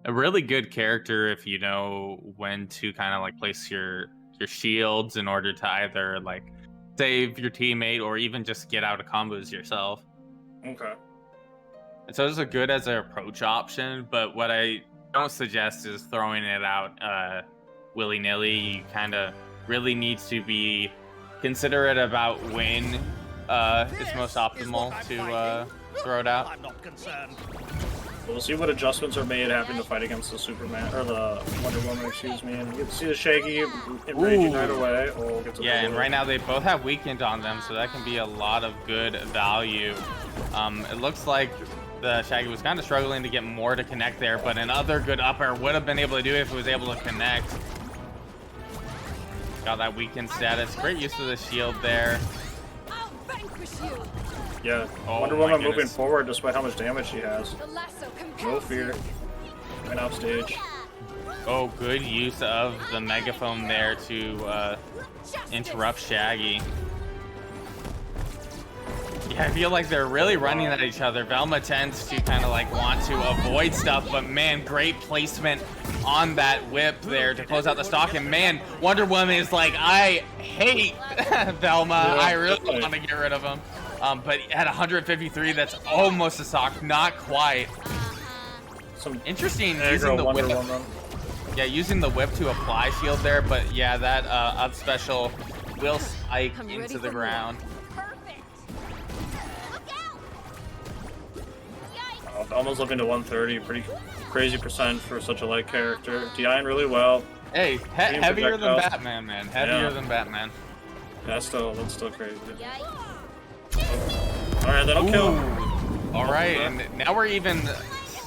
A really good character if you know when to kind of like place your shields in order to either like save your teammate or even just get out of combos yourself. Okay. And so it's a good as an approach option, but what I don't suggest is throwing it out willy nilly. You kind of really needs to be considerate about when it's most optimal to throw it out. I'm not concerned. We'll see what adjustments are made having to fight against the Superman or the Wonder Woman, excuse me, and you can see the Shaggy enraging right away. Oh, we'll get to Yeah, and right now they both have weakened on them, so that can be a lot of good value. It looks like the Shaggy was kind of struggling to get more to connect there, but another good upper would have been able to do it if it was able to connect. Got that weakened status. Great use of the shield there. I'll vanquish you. Yeah, Oh Wonder my Woman goodness. moving forward despite how much damage she has. The lasso compels No fear. you. Went off stage. Oh, good use of the megaphone there to interrupt Shaggy. Yeah, I feel like they're really running at each other. Velma tends to kind of like want to avoid stuff, but man, great placement on that whip there to close out the stock. And man, Wonder Woman is like, I hate Velma. I really want to get rid of him. But at 153, that's almost a stock, not quite. Some Interesting aggro using the Wonder whip. Woman. Yeah, using the whip to apply shield there, but yeah, that up special will spike I'm ready into the for more. ground. Perfect. Look out. Almost up into 130, pretty crazy percent for such a light character. DIing really well. Hey, Being heavier than projectiles. Batman, man. Heavier Yeah. than Batman. That's still crazy. Yikes. All right, that'll kill. All right, and now we're even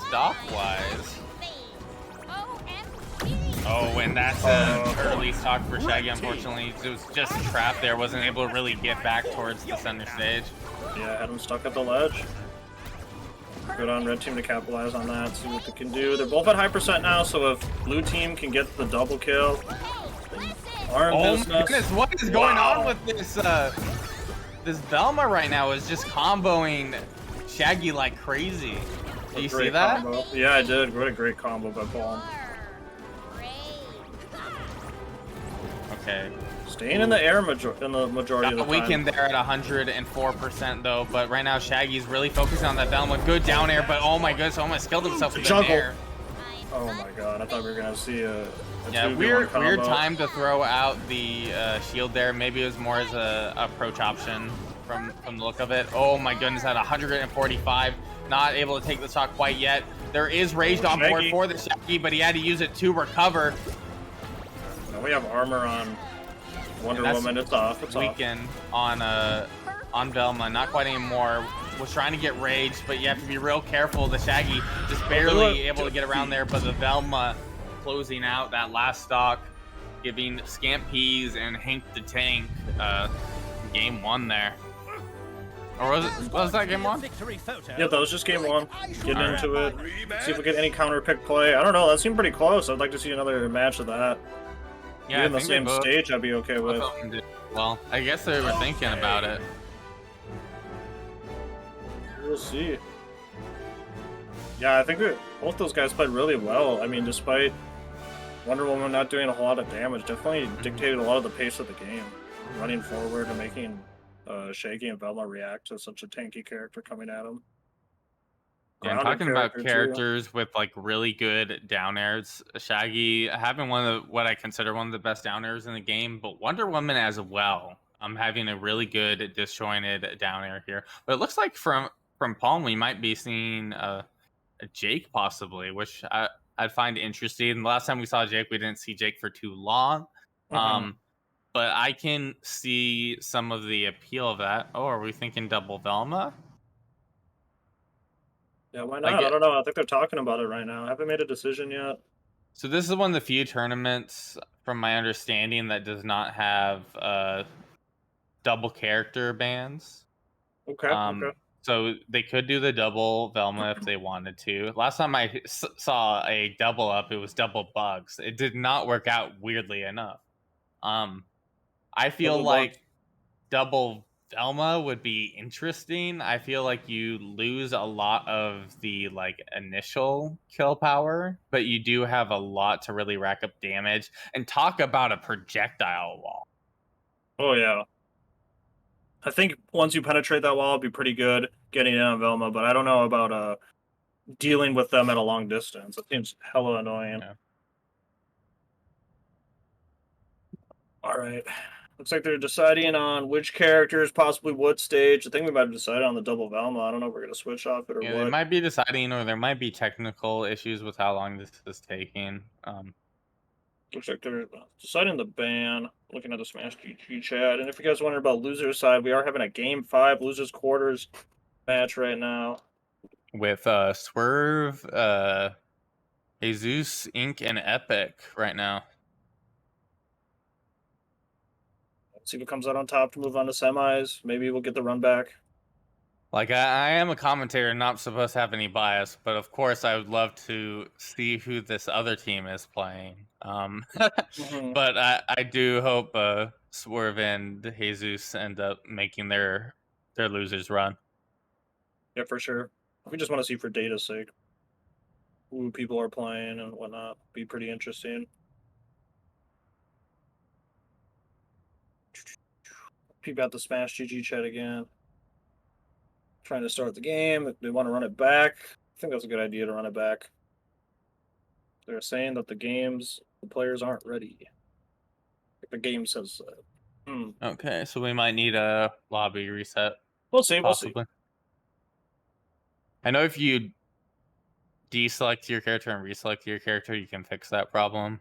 stock-wise. Oh, and that's an early stock for Shaggy, unfortunately. It was just trapped there, wasn't able to really get back towards the center stage. Yeah, had him stuck at the ledge. Good on red team to capitalize on that, see what they can do. They're both at high percent now, so if blue team can get the double kill, arm Oh business. my goodness, what is going on with this this Velma right now is just comboing Shaggy like crazy. Do you see Great that? combo. Yeah, I did. What a great combo by Palm. Okay. Staying in the air in the majority of the Got time. weakened there at 104% though, but right now Shaggy's really focusing on that Velma. Good down air, but oh my goodness, almost killed himself with the Juggle. air. Oh my god, I thought we were gonna see a Yeah, 2v1 weird combo. time to throw out the shield there. Maybe it was more as a approach option from the look of it. Oh my goodness, at 145, not able to take the stock quite yet. There is rage on board Shaggy. for the Shaggy, but he had to use it to recover. Now we have armor on Wonder That's Woman. It's off. It's off. Weaken on Velma, not quite anymore. Was trying to get rage, but you have to be real careful. The Shaggy just barely able to get around there, but the Velma closing out that last stock, giving Scampeze and HankDaTank game one there. Or was that game one? Victory photo. Yeah, that was just game one. Getting Alright. into it. See if we get any counter pick play. I don't know. That seemed pretty close. I'd like to see another match of that. Yeah, Even I the think they same both- stage, I'd be okay both with. of them did well. I guess they were thinking about it. We'll see. Yeah, I think both those guys played really well. I mean, despite Wonder Woman not doing a whole lot of damage, definitely dictated a lot of the pace of the game. Running forward and making Shaggy and Velma react to such a tanky character coming at them. Yeah, I'm Grounded talking about character, too. characters with like really good down airs. Shaggy having one of what I consider one of the best down airs in the game, but Wonder Woman as well. I'm having a really good disjointed down air here. But it looks like from Palm we might be seeing a Jake possibly, which I'd find interesting. The last time we saw Jake, we didn't see Jake for too long. But I can see some of the appeal of that. Oh, are we thinking double Velma? Yeah, why Like not? it- I don't know. I think they're talking about it right now. I haven't made a decision yet. So this is one of the few tournaments, from my understanding, that does not have double character bans. Okay, okay. So they could do the double Velma if they wanted to. Last time I saw a double up, it was double Bugs. It did not work out, weirdly enough. I feel Double like Bugs. double Velma would be interesting. I feel like you lose a lot of the like initial kill power, but you do have a lot to really rack up damage. And talk about a projectile wall. Oh yeah. I think once you penetrate that wall, it'll be pretty good getting in on Velma, but I don't know about dealing with them at a long distance. It seems hella annoying. Yeah. All right. Looks like they're deciding on which characters, possibly what stage. I think we might have decided on the double Velma. I don't know if we're going to switch off it or Yeah, they what. might be deciding, or there might be technical issues with how long this is taking. Looks like they're deciding the ban. Looking at the Smash GG chat. And if you guys wonder about loser's side, we are having a Game 5 losers quarters match right now. With Swerve, Jesus, Inc., and Epic right now. Let's see what comes out on top to move on to semis. Maybe we'll get the run back. Like, I am a commentator, not supposed to have any bias, but of course I would love to see who this other team is playing. But I do hope Swerve and Jesus end up making their losers run. Yeah, for sure. We just want to see for data's sake who people are playing and whatnot. Be pretty interesting. Peep out the Smash GG chat again. Trying to start the game. If they want to run it back, I think that's a good idea to run it back. They're saying that the players aren't ready. The game says that. Okay, so we might need a lobby reset. We'll see. Possibly. We'll see. I know if you deselect your character and reselect your character, you can fix that problem.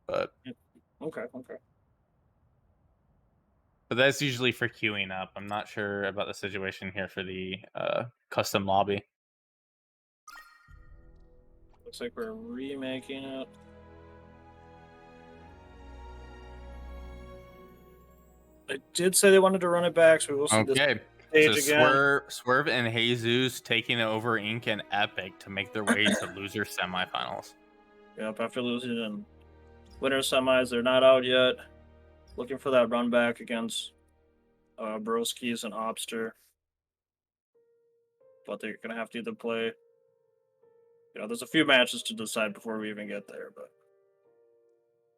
But Okay. But that's usually for queuing up. I'm not sure about the situation here for the custom lobby. Looks like we're remaking it. They did say they wanted to run it back, so we will see this stage again. Swerve and Jesus taking over Inc. and Epic to make their way to loser semifinals. Yep, after losing in winner semis, they're not out yet. Looking for that run back against Broskis and Obster. But they're going to have to either play... there's a few matches to decide before we even get there, but...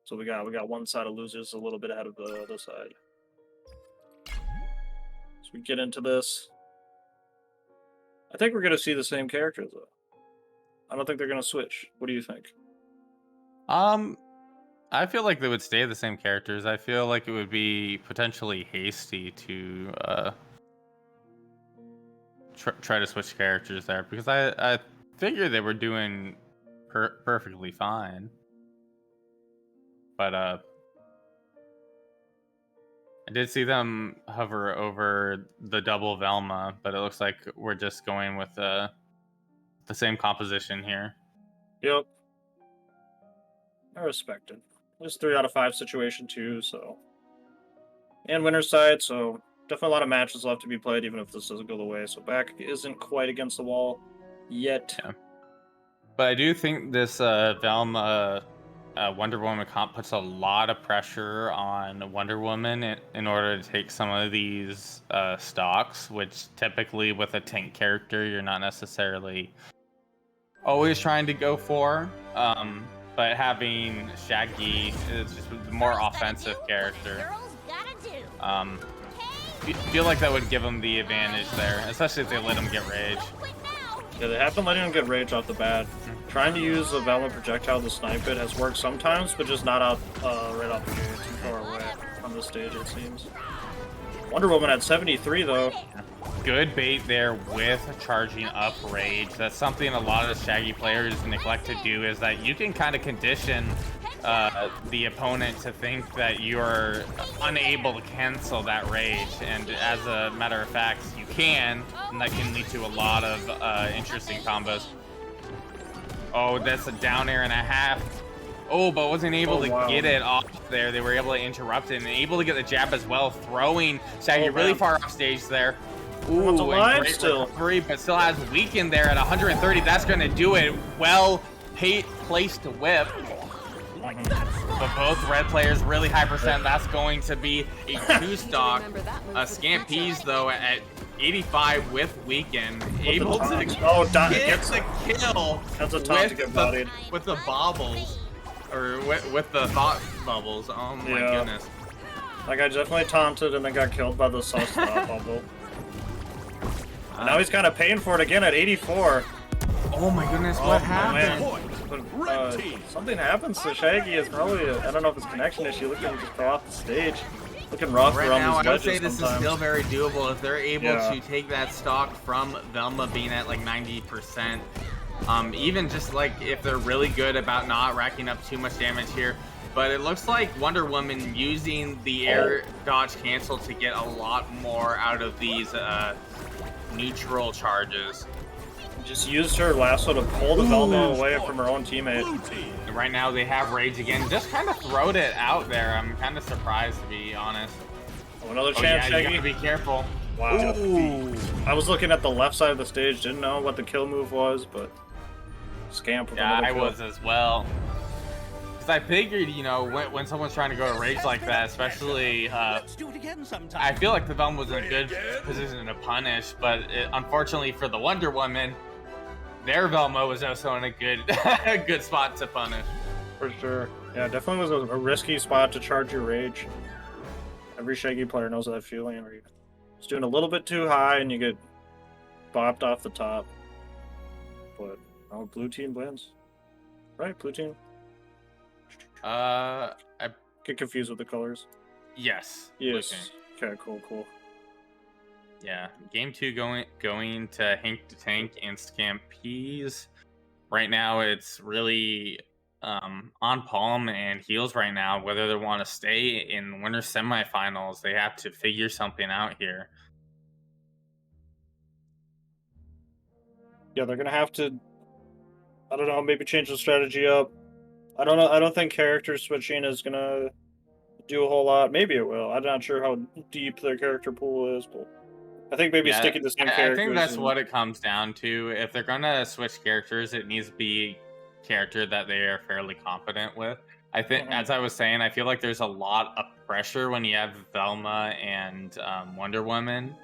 So we got one side of losers a little bit ahead of the other side. So we get into this. I think we're going to see the same characters, though. I don't think they're going to switch. What do you think? I feel like they would stay the same characters. I feel like it would be potentially hasty to try to switch characters there, because I figured they were doing perfectly fine. But I did see them hover over the double Velma, but it looks like we're just going with the same composition here. Yep. I respect it. It was 3 out of 5 situation too, so. And winner's side, so definitely a lot of matches left to be played, even if this doesn't go the way. So back isn't quite against the wall yet. Yeah. But I do think this Velma Wonder Woman comp puts a lot of pressure on Wonder Woman in order to take some of these stocks, which typically with a tank character you're not necessarily always trying to go for. But having Shaggy is just a more offensive character. Feel like that would give them the advantage there, especially if they let him get rage. Yeah, they have been letting him get rage off the bat. Trying to use the Velma projectile to snipe it has worked sometimes, but just not out right off the gate, too far away on this stage, it seems. Wonder Woman at 73, though. Good bait there with charging up rage. That's something a lot of Shaggy players neglect to do, is that you can kind of condition the opponent to think that you're unable to cancel that rage, and as a matter of fact you can, and that can lead to a lot of interesting combos. Oh, that's a down air and a half. Oh, but wasn't able to get it off there. They were able to interrupt it and able to get the jab as well, throwing Shaggy really far off stage there. Ooh, and great recovery, but still has weakened there at 130. That's going to do it. Well placed whip. but both red players really high percent. That's going to be a 2-stock. Scampeze though at 85 with Weekend, able to get the kill. That's a taunt to get bodied. With the bobbles, or with the thought bubbles. Oh my goodness. Like, I definitely taunted and then got killed by the sus thought bubble. Now he's kind of paying for it again at 84. Oh my goodness, what happened? Something happens to Shaggy. It's probably, I don't know if it's a connection issue. Look at him just go off the stage. Looking rough right around now, these I would say this sometimes. is still very doable if they're able to take that stock from Velma being at like 90%. Even just like if they're really good about not racking up too much damage here. But it looks like Wonder Woman using the air dodge cancel to get a lot more out of these neutral charges. Just used her lasso to pull the Velma away from her own teammate. And right now they have rage again. Just kind of throwed it out there. I'm kind of surprised, to be honest. Oh, another chance, Shaggy. You gotta be careful. Wow. Ooh. I was looking at the left side of the stage, didn't know what the kill move was, but Scamp with another kill. I was as well. Because I figured, you know, when someone's trying to go to rage like that, especially, I feel like the Velma was in a good position to punish, but unfortunately for the Wonder Woman, their Velma was also in a good spot to punish. For sure. Yeah, definitely was a risky spot to charge your rage. Every Shaggy player knows that feeling where you're just doing a little bit too high and you get bopped off the top. But blue team wins. Right, blue team? I get confused with the colors. Yes. Yes. Okay, cool. Yeah, game 2 going to HankDaTank and Scampeze. Right now, it's really on Palm and Healz right now. Whether they want to stay in winter semifinals, they have to figure something out here. Yeah, they're gonna have to. I don't know, maybe change the strategy up. I don't know. I don't think character switching is gonna do a whole lot. Maybe it will. I'm not sure how deep their character pool is, but I think maybe sticking to the same characters. I think that's what it comes down to. If they're gonna switch characters, it needs to be a character that they are fairly confident with. I think, as I was saying, I feel like there's a lot of pressure when you have Velma and Wonder Woman,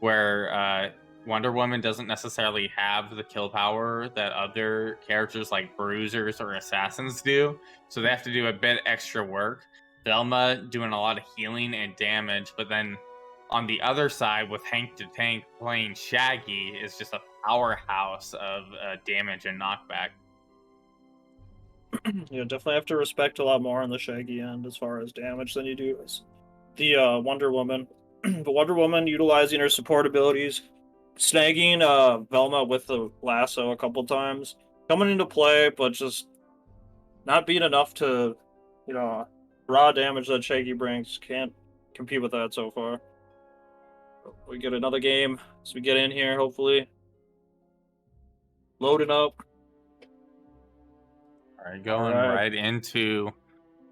where Wonder Woman doesn't necessarily have the kill power that other characters like bruisers or assassins do, so they have to do a bit extra work. Velma doing a lot of healing and damage, but then on the other side with HankDaTank playing Shaggy is just a powerhouse of damage and knockback. You definitely have to respect a lot more on the Shaggy end as far as damage than you do as the Wonder Woman. The Wonder Woman utilizing her support abilities, snagging Velma with the lasso a couple times, coming into play, but just not being enough to, you know, raw damage that Shaggy brings. Can't compete with that so far. We get another game as we get in here, hopefully. Loading up. All right, going right into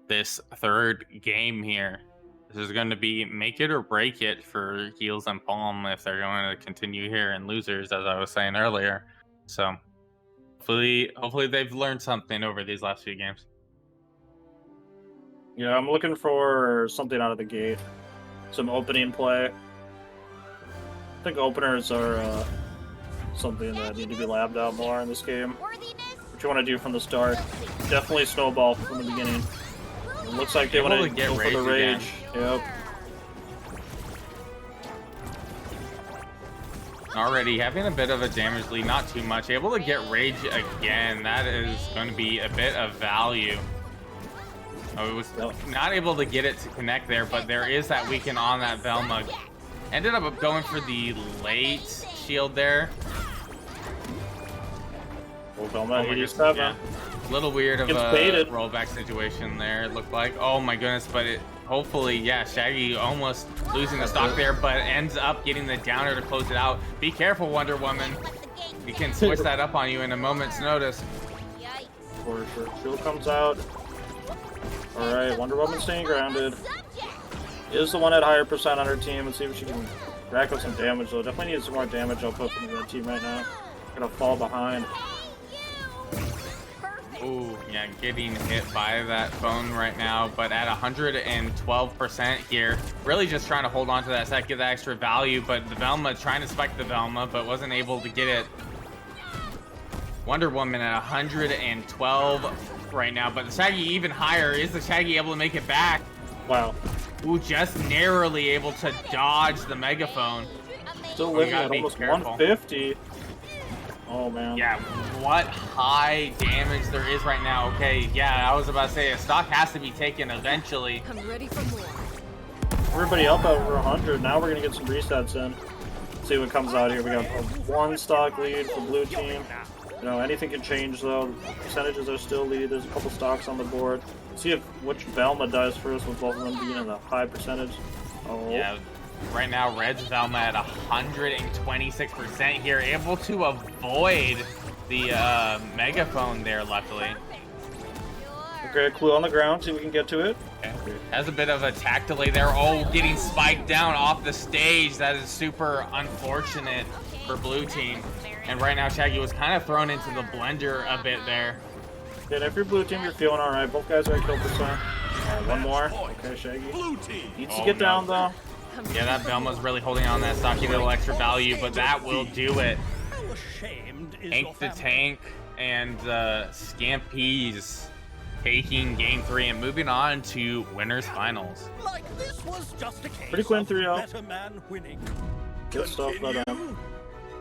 this third game here. This is going to be make it or break it for Healz and Palm if they're going to continue here in losers, as I was saying earlier. So hopefully they've learned something over these last few games. Yeah, I'm looking for something out of the gate. Some opening play. I think openers are something that need to be labbed out more in this game. What you want to do from the start. Definitely snowball from the beginning. It looks like they want to go for the rage. Yep. Already having a bit of a damage lead, not too much. Able to get rage again. That is going to be a bit of value. Oh, it was not able to get it to connect there, but there is that weaken on that Velma. Ended up going for the late shield there. Oh, Velma 87. Yeah. A little weird of a baited. rollback situation there, it looked like. Oh my goodness, but hopefully, yeah, Shaggy almost losing the stock there, but ends up getting the downer to close it out. Be careful, Wonder Woman. We can switch that up on you in a moment's notice. For sure. Shield comes out. Alright, Wonder Woman staying grounded. Is the one at higher percent on her team. Let's see if she can rack up some damage, though. Definitely needs some more damage output from the red team right now. Gonna fall behind. Ooh, Yeah, getting hit by that phone right now, but at 112% here. Really just trying to hold on to that set, get that extra value, but the Velma trying to spike the Velma, but wasn't able to get it. Wonder Woman at 112 right now, but the Shaggy even higher. Is the Shaggy able to make it back? Wow. Ooh, just narrowly able to dodge the megaphone. Still living gotta at be almost careful. 150. Oh man. Yeah, what high damage there is right now. Okay, yeah, I was about to say a stock has to be taken eventually. I'm ready for more. Everybody up over 100. Now we're gonna get some resets in. See what comes out here. We got a 1 stock lead for blue team. You know, anything can change though. Percentages are still lead. There's a couple stocks on the board. See if which Velma dies first with both of them being in a high percentage. Oh. Yeah, right now Red's Velma at 126% here, able to avoid the megaphone there, luckily. Okay, clue on the ground. See if we can get to it. Okay. Has a bit of a attack delay there. Oh, getting spiked down off the stage. That is super unfortunate for blue team. And right now Shaggy was kind of thrown into the blender a bit there. Yeah, if you're blue team, you're feeling alright. Both guys are at kill percent. Alright, one more. Okay, Shaggy. Needs to get down though. Yeah, that Velma's really holding on that stocky little extra value, but that will do it. HankDaTank and Scampeze taking game 3 and moving on to winners finals. Like this was just a case Pretty clean 3-0. better man winning. Good stuff, but